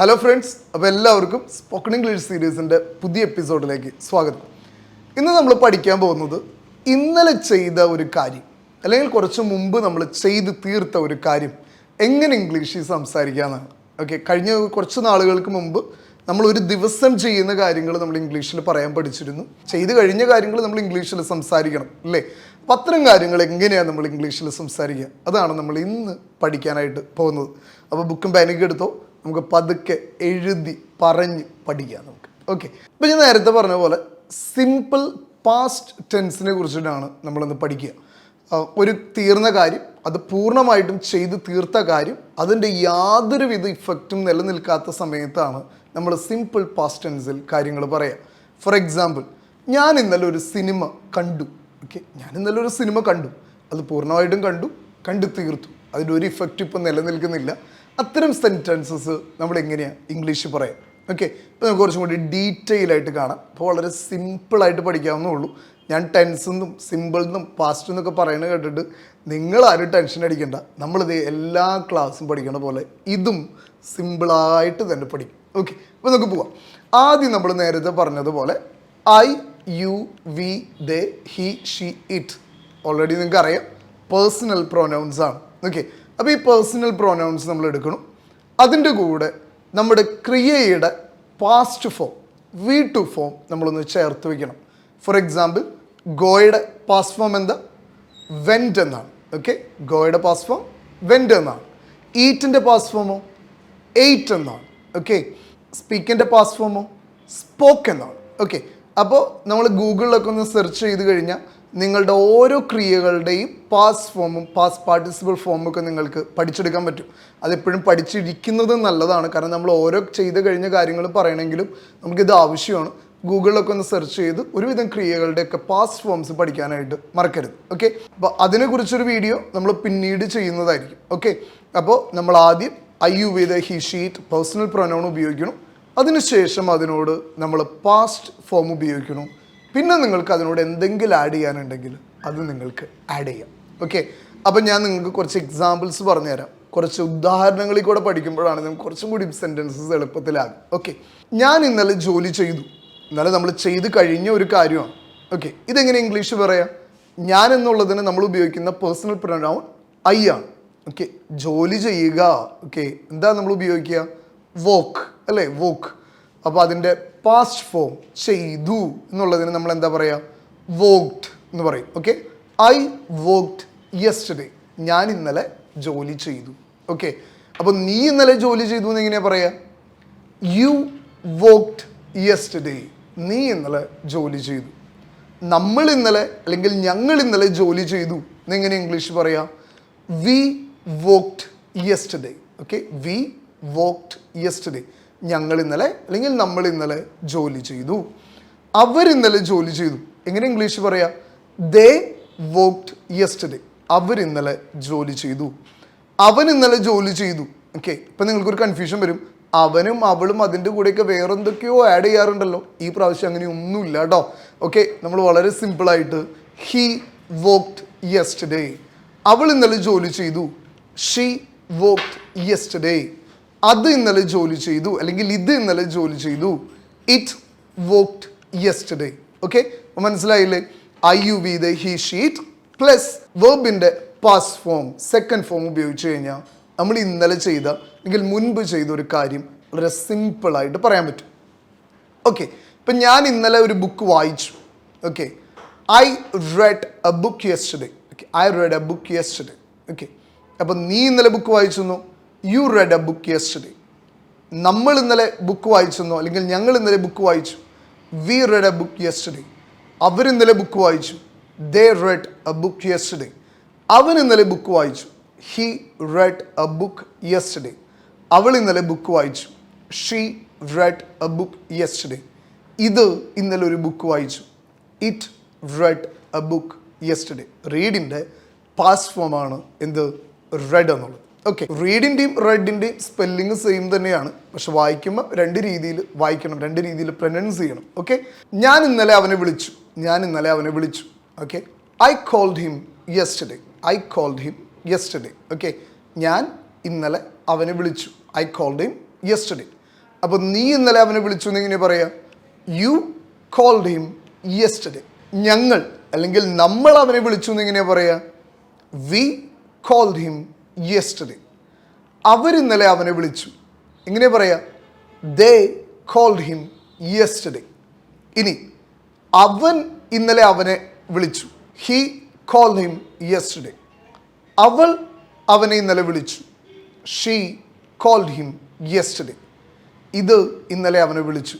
Hello friends, അപ്പോൾ എല്ലാവർക്കും spoken English സീരീസിൻ്റെ പുതിയ എപ്പിസോഡിലേക്ക് സ്വാഗതം. ഇന്ന് നമ്മൾ പഠിക്കാൻ പോകുന്നത് ഇന്നലെ ചെയ്ത ഒരു കാര്യം അല്ലെങ്കിൽ കുറച്ച് മുമ്പ് നമ്മൾ ചെയ്ത് തീർത്ത ഒരു കാര്യം എങ്ങനെ ഇംഗ്ലീഷിൽ സംസാരിക്കാമെന്നാണ്. ഓക്കെ, കഴിഞ്ഞ കുറച്ച് നാളുകൾക്ക് മുമ്പ് നമ്മൾ ഒരു ദിവസം ചെയ്യുന്ന കാര്യങ്ങൾ നമ്മൾ ഇംഗ്ലീഷിൽ പറയാൻ പഠിച്ചിരുന്നു. ചെയ്ത് കഴിഞ്ഞ കാര്യങ്ങൾ നമ്മൾ ഇംഗ്ലീഷിൽ സംസാരിക്കണം അല്ലേ? അപ്പം അത്തരം കാര്യങ്ങൾ എങ്ങനെയാണ് നമ്മൾ ഇംഗ്ലീഷിൽ സംസാരിക്കുക, അതാണ് നമ്മൾ ഇന്ന് പഠിക്കാനായിട്ട് പോകുന്നത്. അപ്പോൾ ബുക്കും പേനൊക്കെ എടുത്തോ, നമുക്ക് പതുക്കെ എഴുതി പറഞ്ഞ് പഠിക്കാം നമുക്ക്. ഓക്കെ, അപ്പോൾ ഞാൻ നേരത്തെ പറഞ്ഞ പോലെ സിമ്പിൾ പാസ്റ്റ് ടെൻസിനെ കുറിച്ചിട്ടാണ് നമ്മളിന്ന് പഠിക്കുക. ഒരു തീർന്ന കാര്യം, അത് പൂർണ്ണമായിട്ടും ചെയ്ത് തീർത്ത കാര്യം, അതിൻ്റെ യാതൊരുവിധ ഇഫക്റ്റും നിലനിൽക്കാത്ത സമയത്താണ് നമ്മൾ സിമ്പിൾ പാസ്റ്റ് ടെൻസിൽ കാര്യങ്ങൾ പറയുക. ഫോർ എക്സാമ്പിൾ, ഞാൻ ഇന്നലെ ഒരു സിനിമ കണ്ടു. ഓക്കെ, ഞാൻ ഇന്നലെ ഒരു സിനിമ കണ്ടു, അത് പൂർണ്ണമായിട്ടും കണ്ടു തീർത്തു, അതിൻ്റെ ഒരു ഇഫക്റ്റ് ഇപ്പം നിലനിൽക്കുന്നില്ല. അത്തരം സെൻറ്റൻസസ് നമ്മൾ എങ്ങനെയാണ് ഇംഗ്ലീഷിൽ പറയാം. ഓക്കെ, ഇപ്പോൾ നമുക്ക് കുറച്ചും കൂടി ഡീറ്റെയിൽ ആയിട്ട് കാണാം. അപ്പോൾ വളരെ സിമ്പിളായിട്ട് പഠിക്കാവുന്നേ ഉള്ളൂ. ഞാൻ ടെൻസെന്നും സിമ്പിൾന്നും പാസ്റ്റ് എന്നൊക്കെ പറയുന്നത് കേട്ടിട്ട് നിങ്ങളാരും ടെൻഷൻ അടിക്കേണ്ട. നമ്മളിത് എല്ലാ ക്ലാസ്സും പഠിക്കണ പോലെ ഇതും സിമ്പിളായിട്ട് തന്നെ പഠിക്കും. ഓക്കെ, അപ്പോൾ നമുക്ക് പോവാം. ആദ്യം നമ്മൾ നേരത്തെ പറഞ്ഞതുപോലെ I, you, we, they, he, she, it already നിങ്ങൾക്ക് അറിയാം, പേഴ്സണൽ പ്രൊനൗൺസ് ആണ്. ഓക്കെ, അപ്പോൾ ഈ പേഴ്സണൽ പ്രൊനൗൺസ് നമ്മൾ എടുക്കണം. അതിൻ്റെ കൂടെ നമ്മുടെ ക്രിയയുടെ past form, V two form നമ്മളൊന്ന് ചേർത്ത് വയ്ക്കണം. ഫോർ എക്സാമ്പിൾ, ഗോയുടെ പാസ്റ്റ് ഫോം എന്താ? വെൻറ്റ് എന്നാണ്. ഓക്കെ, ഗോയുടെ പാസ്റ്റ് ഫോം വെൻറ്റ് എന്നാണ്. ഈറ്റിൻ്റെ പാസ്റ്റ് ഫോമോ എയ്റ്റ് എന്നാണ്. ഓക്കെ, സ്പീക്കിൻ്റെ പാസ്റ്റ് ഫോമോ സ്പോക്ക് എന്നാണ്. ഓക്കെ, അപ്പോൾ നമ്മൾ ഗൂഗിളിലൊക്കെ ഒന്ന് സെർച്ച് ചെയ്ത് കഴിഞ്ഞാൽ നിങ്ങളുടെ ഓരോ ക്രിയകളുടെയും പാസ്റ്റ് ഫോമും പാസ്റ്റ് പാർട്ടിസിപ്പിൾ ഫോമും ഒക്കെ നിങ്ങൾക്ക് പഠിച്ചെടുക്കാൻ പറ്റും. അതെപ്പോഴും പഠിച്ചിരിക്കുന്നത് നല്ലതാണ്, കാരണം നമ്മൾ ഓരോ ചെയ്ത് കഴിഞ്ഞ കാര്യങ്ങൾ പറയണമെങ്കിലും നമുക്കിത് ആവശ്യമാണ്. ഗൂഗിളിലൊക്കെ ഒന്ന് സെർച്ച് ചെയ്ത് ഒരുവിധം ക്രിയകളുടെയൊക്കെ പാസ്റ്റ് ഫോംസ് പഠിക്കാനായിട്ട് മറക്കരുത്. ഓക്കെ, അപ്പോൾ അതിനെക്കുറിച്ചൊരു വീഡിയോ നമ്മൾ പിന്നീട് ചെയ്യുന്നതായിരിക്കും. ഓക്കെ, അപ്പോൾ നമ്മൾ ആദ്യം I, you, we, they, he, she, it personal pronoun ഉപയോഗിക്കണം. അതിനുശേഷം അതിനോട് നമ്മൾ പാസ്റ്റ് ഫോം ഉപയോഗിക്കണം. പിന്നെ നിങ്ങൾക്ക് അതിനോട് എന്തെങ്കിലും ആഡ് ചെയ്യാനുണ്ടെങ്കിൽ അത് നിങ്ങൾക്ക് ആഡ് ചെയ്യാം. ഓക്കെ, അപ്പം ഞാൻ നിങ്ങൾക്ക് കുറച്ച് എക്സാമ്പിൾസ് പറഞ്ഞുതരാം. കുറച്ച് ഉദാഹരണങ്ങളിൽ കൂടെ പഠിക്കുമ്പോഴാണ് നമുക്ക് കുറച്ചും കൂടി സെൻറ്റൻസസ് എളുപ്പത്തിലാകും. ഓക്കെ, ഞാൻ ഇന്നലെ ജോലി ചെയ്തു. ഇന്നലെ നമ്മൾ ചെയ്ത് കഴിഞ്ഞ ഒരു കാര്യമാണ്. ഓക്കെ, ഇതെങ്ങനെ ഇംഗ്ലീഷ് പറയാം? ഞാൻ എന്നുള്ളതിന് നമ്മൾ ഉപയോഗിക്കുന്ന പേഴ്സണൽ പ്രൊനൗൺ ഐ ആണ്. ഓക്കെ, ജോലി ചെയ്യുക. ഓക്കെ, എന്താ നമ്മൾ ഉപയോഗിക്കുക? വോക്ക് അല്ലേ, വോക്ക്. അപ്പോൾ അതിൻ്റെ പാസ്റ്റ് ഫോം ചെയ്തു എന്നുള്ളതിന് നമ്മൾ എന്താ പറയുക? വോക്ഡ് എന്ന് പറയും. ഓക്കെ, ഐ വോക്ഡ് യെസ്റ്റർഡേ, ഞാൻ ഇന്നലെ ജോലി ചെയ്തു. ഓക്കെ, അപ്പോൾ നീ ഇന്നലെ ജോലി ചെയ്തു എന്ന് എങ്ങനെയാണ് പറയുക? യു വോക്ഡ് യെസ്റ്റർഡേ, നീ ഇന്നലെ ജോലി ചെയ്തു. നമ്മൾ ഇന്നലെ അല്ലെങ്കിൽ ഞങ്ങൾ ഇന്നലെ ജോലി ചെയ്തു എന്നെങ്ങനെ ഇംഗ്ലീഷ് പറയാം? We walked yesterday. Okay, we walked yesterday, ഞങ്ങൾ ഇന്നലെ അല്ലെങ്കിൽ നമ്മൾ ഇന്നലെ ജോലി ചെയ്തു. അവരിന്നലെ ജോലി ചെയ്തു, എങ്ങനെ ഇംഗ്ലീഷ് പറയാം? ദേ വോക്ഡ് യെസ്റ്റർഡേ, അവരിന്നലെ ജോലി ചെയ്തു. അവൻ ഇന്നലെ ജോലി ചെയ്തു. ഓക്കെ, ഇപ്പം നിങ്ങൾക്കൊരു കൺഫ്യൂഷൻ വരും, അവനും അവളും അതിൻ്റെ കൂടെയൊക്കെ വേറെ എന്തൊക്കെയോ ആഡ് ചെയ്യാറുണ്ടല്ലോ. ഈ പ്രാവശ്യം അങ്ങനെ ഒന്നുമില്ല കേട്ടോ. ഓക്കെ, നമ്മൾ വളരെ സിമ്പിളായിട്ട് ഹി വോക്ഡ് യെസ്റ്റർഡേ, അവൾ ഇന്നലെ ജോലി ചെയ്തു. ഷീ വോക്ഡ് യെസ്റ്റർഡേ, അത് ഇന്നലെ ജോലി ചെയ്തു അല്ലെങ്കിൽ ഇത് ഇന്നലെ ജോലി ചെയ്തു. It worked yesterday. ഓക്കെ, മനസ്സിലായില്ലേ? I, you, we, they, he, she, it plus വെർബിൻ്റെ പാസ്റ്റ് ഫോം സെക്കൻഡ് ഫോം ഉപയോഗിച്ച് കഴിഞ്ഞാൽ നമ്മൾ ഇന്നലെ ചെയ്ത അല്ലെങ്കിൽ മുൻപ് ചെയ്ത ഒരു കാര്യം വളരെ സിമ്പിളായിട്ട് പറയാൻ പറ്റും. ഓക്കെ, ഇപ്പം ഞാൻ ഇന്നലെ ഒരു ബുക്ക് വായിച്ചു. Okay, I read a book yesterday. Okay, I read a book yesterday. Okay, അപ്പം നീ ഇന്നലെ ബുക്ക് വായിച്ചെന്നോ? You read a book yesterday. നമ്മൾ ഇന്നലെ ബുക്ക് വായിച്ചെന്നോ അല്ലെങ്കിൽ ഞങ്ങൾ ഇന്നലെ ബുക്ക് വായിച്ചു? We read a book yesterday. അവർ ഇന്നലെ ബുക്ക് വായിച്ചു. They read a book yesterday. അവൻ ഇന്നലെ ബുക്ക് വായിച്ചു. He read a book yesterday. അവൾ ഇന്നലെ ബുക്ക് വായിച്ചു. She read a book yesterday. ഇത് ഇന്നലെ ഒരു ബുക്ക് വായിച്ചു. It read a book yesterday. റീഡിൻ്റെ പാസ്റ്റ് ഫോമാണ് എന്ത്? റെഡ് എന്നുള്ളത്. ഓക്കെ, റീഡിൻ്റെയും റെഡിൻ്റെയും സ്പെല്ലിങ് സെയിം തന്നെയാണ്, പക്ഷെ വായിക്കുമ്പോൾ രണ്ട് രീതിയിൽ വായിക്കണം, രണ്ട് രീതിയിൽ പ്രൊനൗൺസ് ചെയ്യണം. ഓക്കെ, ഞാൻ ഇന്നലെ അവനെ വിളിച്ചു. ഞാൻ ഇന്നലെ അവനെ വിളിച്ചു. Okay, I called him yesterday. I called him yesterday. Okay, ഞാൻ ഇന്നലെ അവനെ വിളിച്ചു. I called him yesterday. അപ്പോൾ നീ ഇന്നലെ അവനെ വിളിച്ചു എന്നിങ്ങനെ പറയാം, യു കോൾഡ് ഹിം യെസ്റ്റർഡേ. ഞങ്ങൾ അല്ലെങ്കിൽ നമ്മൾ അവനെ വിളിച്ചു എന്നിങ്ങനെ പറയാ, വി കോൾഡ് ഹിം യെസ്റ്റർഡേ. അവരിന്നലെ അവനെ വിളിച്ചു. എങ്ങനെ പറയാ, ദേ കോൾഡ് ഹിം യെസ്റ്റർഡേ. ഇനി അവൻ ഇന്നലെ അവനെ വിളിച്ചു, ഹി കോൾഡ് ഹിം യെസ്റ്റർഡേ. അവൾ അവനെ ഇന്നലെ വിളിച്ചു, ഷീ കോൾഡ് ഹിം യെസ്റ്റർഡേ. ഇത് ഇന്നലെ അവനെ വിളിച്ചു,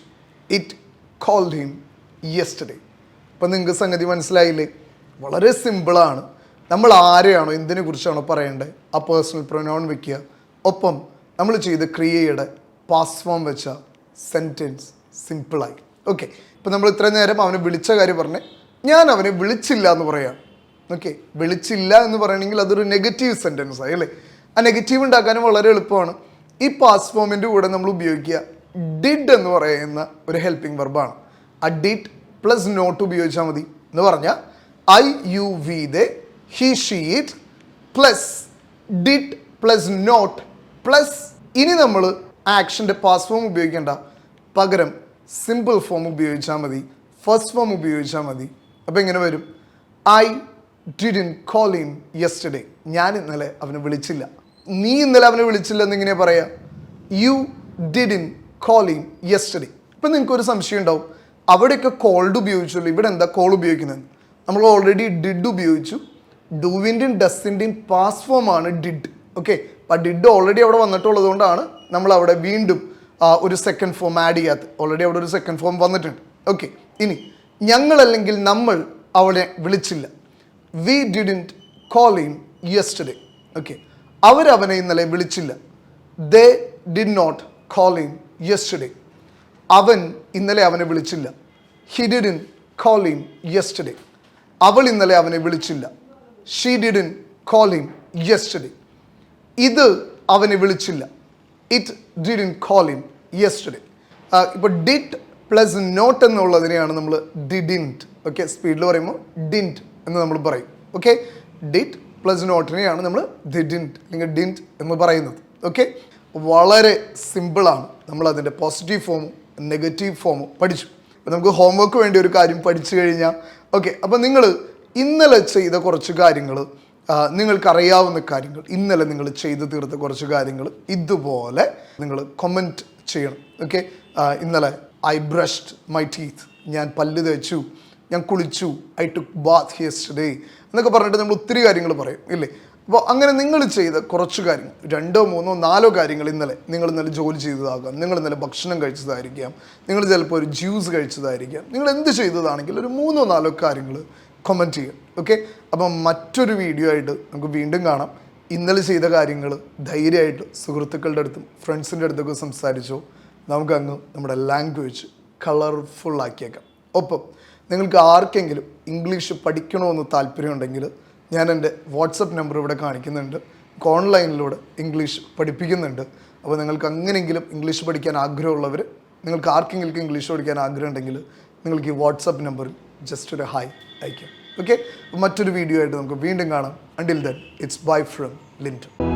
ഇറ്റ് കോൾഡ് ഹിം യെസ്റ്റർഡേ. അപ്പം നിങ്ങൾക്ക് സംഗതി മനസ്സിലായില്ലേ? വളരെ സിമ്പിളാണ്. നമ്മൾ ആരെയാണോ എന്തിനെ കുറിച്ചാണോ പറയേണ്ടത് ആ പേഴ്സണൽ പ്രൊനൗൺ വെക്കുക, ഒപ്പം നമ്മൾ ചെയ്ത ക്രിയയുടെ പാസ്റ്റ് ഫോം വെച്ച സെൻറ്റൻസ് സിമ്പിളായി. ഓക്കെ, ഇപ്പം നമ്മൾ ഇത്രയും നേരം അവനെ വിളിച്ച കാര്യം പറഞ്ഞേ, ഞാൻ അവനെ വിളിച്ചില്ല എന്ന് പറയാം. ഓക്കെ, വിളിച്ചില്ല എന്ന് പറയണമെങ്കിൽ അതൊരു നെഗറ്റീവ് സെൻറ്റൻസ് ആയി അല്ലേ? ആ നെഗറ്റീവ് ഉണ്ടാക്കാനും വളരെ എളുപ്പമാണ്. ഈ പാസ്റ്റ് ഫോമിൻ്റെ കൂടെ നമ്മൾ ഉപയോഗിക്കുക ഡിഡ് എന്ന് പറയുന്ന ഒരു ഹെൽപ്പിംഗ് വെർബാണ്. ആ ഡിഡ് പ്ലസ് നോട്ട് ഉപയോഗിച്ചാൽ മതി. എന്ന് പറഞ്ഞാൽ I you we they he she it plus did plus not plus ഇനി നമ്മൾ ആക്ഷൻ്റെ പാസ്റ്റ് ഫോം ഉപയോഗിക്കേണ്ട, പകരം സിമ്പിൾ ഫോം ഉപയോഗിച്ചാൽ മതി, ഫസ്റ്റ് ഫോം ഉപയോഗിച്ചാൽ മതി. അപ്പോൾ എങ്ങനെ വരും? I didn't call him yesterday. ഞാൻ ഇന്നലെ അവനെ വിളിച്ചില്ല. നീ ഇന്നലെ അവനെ വിളിച്ചില്ല എന്നിങ്ങനെ പറയാം, you didn't call him yesterday. ഇപ്പം നിങ്ങൾക്കൊരു സംശയം ഉണ്ടാവും, അവിടെയൊക്കെ കോൾഡ് ഉപയോഗിച്ചല്ലോ, ഇവിടെ എന്താ കോൾ ഉപയോഗിക്കുന്നത്? നമ്മൾ ഓൾറെഡി ഡിഡ് ഉപയോഗിച്ചു. ഡൂവിൻ്റെയും ഡസിൻ്റെയും പാസ്റ്റ് ഫോമാണ് ഡിഡ്. ഓക്കെ, അപ്പം ഡിഡ് ഓൾറെഡി അവിടെ വന്നിട്ടുള്ളത് കൊണ്ടാണ് നമ്മൾ അവിടെ വീണ്ടും ഒരു സെക്കൻഡ് ഫോം ആഡ് ചെയ്യാത്തത്. ഓൾറെഡി അവിടെ ഒരു സെക്കൻഡ് ഫോം വന്നിട്ടുണ്ട്. ഓക്കെ, ഇനി ഞങ്ങൾ അല്ലെങ്കിൽ നമ്മൾ അവനെ വിളിച്ചില്ല. We didn't call him yesterday. Okay, അവരവനെ ഇന്നലെ വിളിച്ചില്ല. They did not call him yesterday. അവൻ ഇന്നലെ അവനെ വിളിച്ചില്ല. He didn't call him yesterday. അവൾ ഇന്നലെ അവനെ വിളിച്ചില്ല. She didn't call him yesterday. ഇത് അവനെ വിളിച്ചില്ല. It didn't call him yesterday. ഇപ്പോൾ ഡിഡ് പ്ലസ് നോട്ട് എന്നുള്ളതിനെയാണ് നമ്മൾ ഡിഡിൻറ്റ്. ഓക്കെ, സ്പീഡിൽ പറയുമ്പോൾ ഡിൻറ്റ് എന്ന് നമ്മൾ പറയും. ഓക്കെ, ഡിഡ് പ്ലസ് നോട്ടിനെയാണ് നമ്മൾ ഡിഡിൻറ്റ് അല്ലെങ്കിൽ ഡിൻറ്റ് എന്ന് പറയുന്നത്. ഓക്കെ, വളരെ സിമ്പിളാണ്. നമ്മൾ അതിൻ്റെ പോസിറ്റീവ് ഫോമും നെഗറ്റീവ് ഫോമും പഠിച്ചു. അപ്പോൾ നമുക്ക് ഹോംവർക്ക് വേണ്ടി ഒരു കാര്യം പഠിച്ചു കഴിഞ്ഞാൽ ഓക്കെ, അപ്പോൾ നിങ്ങൾ ഇന്നലെ ചെയ്ത കുറച്ച് കാര്യങ്ങൾ, നിങ്ങൾക്കറിയാവുന്ന കാര്യങ്ങൾ, ഇന്നലെ നിങ്ങൾ ചെയ്തു തീർത്ത കുറച്ച് കാര്യങ്ങൾ ഇതുപോലെ നിങ്ങൾ കമൻറ്റ് ചെയ്യണം. ഓക്കെ, ഇന്നലെ ഐ ബ്രഷ്ഡ് മൈ ടീത്ത്, ഞാൻ പല്ല് തേച്ചു, ഞാൻ കുളിച്ചു, ഐ ടുക്ക് ബാത്ത് യെസ്റ്റർഡേ എന്നൊക്കെ പറഞ്ഞിട്ട് നമ്മൾ ഒത്തിരി കാര്യങ്ങൾ പറയും ഇല്ലേ? അപ്പോൾ അങ്ങനെ നിങ്ങൾ ചെയ്ത കുറച്ച് കാര്യങ്ങൾ, 2, 3, 4 കാര്യങ്ങൾ നിങ്ങൾ ഇന്നലെ ജോലി ചെയ്തതാകാം, നിങ്ങൾ ഇന്നലെ ഭക്ഷണം കഴിച്ചതായിരിക്കാം, നിങ്ങൾ ചിലപ്പോൾ ഒരു ജ്യൂസ് കഴിച്ചതായിരിക്കാം, നിങ്ങൾ എന്ത് ചെയ്തതാണെങ്കിൽ ഒരു 3, 4 കാര്യങ്ങൾ കമൻറ്റ് ചെയ്യാം. ഓക്കെ, അപ്പം മറ്റൊരു വീഡിയോ ആയിട്ട് നമുക്ക് വീണ്ടും കാണാം. ഇന്നലെ ചെയ്ത കാര്യങ്ങൾ ധൈര്യമായിട്ട് സുഹൃത്തുക്കളുടെ അടുത്തും ഫ്രണ്ട്സിൻ്റെ അടുത്തൊക്കെ സംസാരിച്ചോ, നമുക്കങ്ങ് നമ്മുടെ ലാംഗ്വേജ് കളർഫുള്ളാക്കിയേക്കാം. ഒപ്പം നിങ്ങൾക്ക് ആർക്കെങ്കിലും ഇംഗ്ലീഷ് പഠിക്കണമെന്ന് താല്പര്യമുണ്ടെങ്കിൽ ഞാൻ എൻ്റെ വാട്സപ്പ് നമ്പർ ഇവിടെ കാണിക്കുന്നുണ്ട്. ഓൺലൈനിലൂടെ ഇംഗ്ലീഷ് പഠിപ്പിക്കുന്നുണ്ട്. അപ്പോൾ നിങ്ങൾക്ക് അങ്ങനെയെങ്കിലും ഇംഗ്ലീഷ് പഠിക്കാൻ ആഗ്രഹമുള്ളവർ, നിങ്ങൾക്ക് ആർക്കെങ്കിലും ഇംഗ്ലീഷ് പഠിക്കാൻ ആഗ്രഹം ഉണ്ടെങ്കിൽ നിങ്ങൾക്ക് ഈ വാട്സപ്പ് നമ്പറിൽ ജസ്റ്റ് ഒരു ഹായ് അയക്കാം. ഓക്കെ, മറ്റൊരു വീഡിയോ ആയിട്ട് നമുക്ക് വീണ്ടും കാണാം. Until then it's bye from Linto.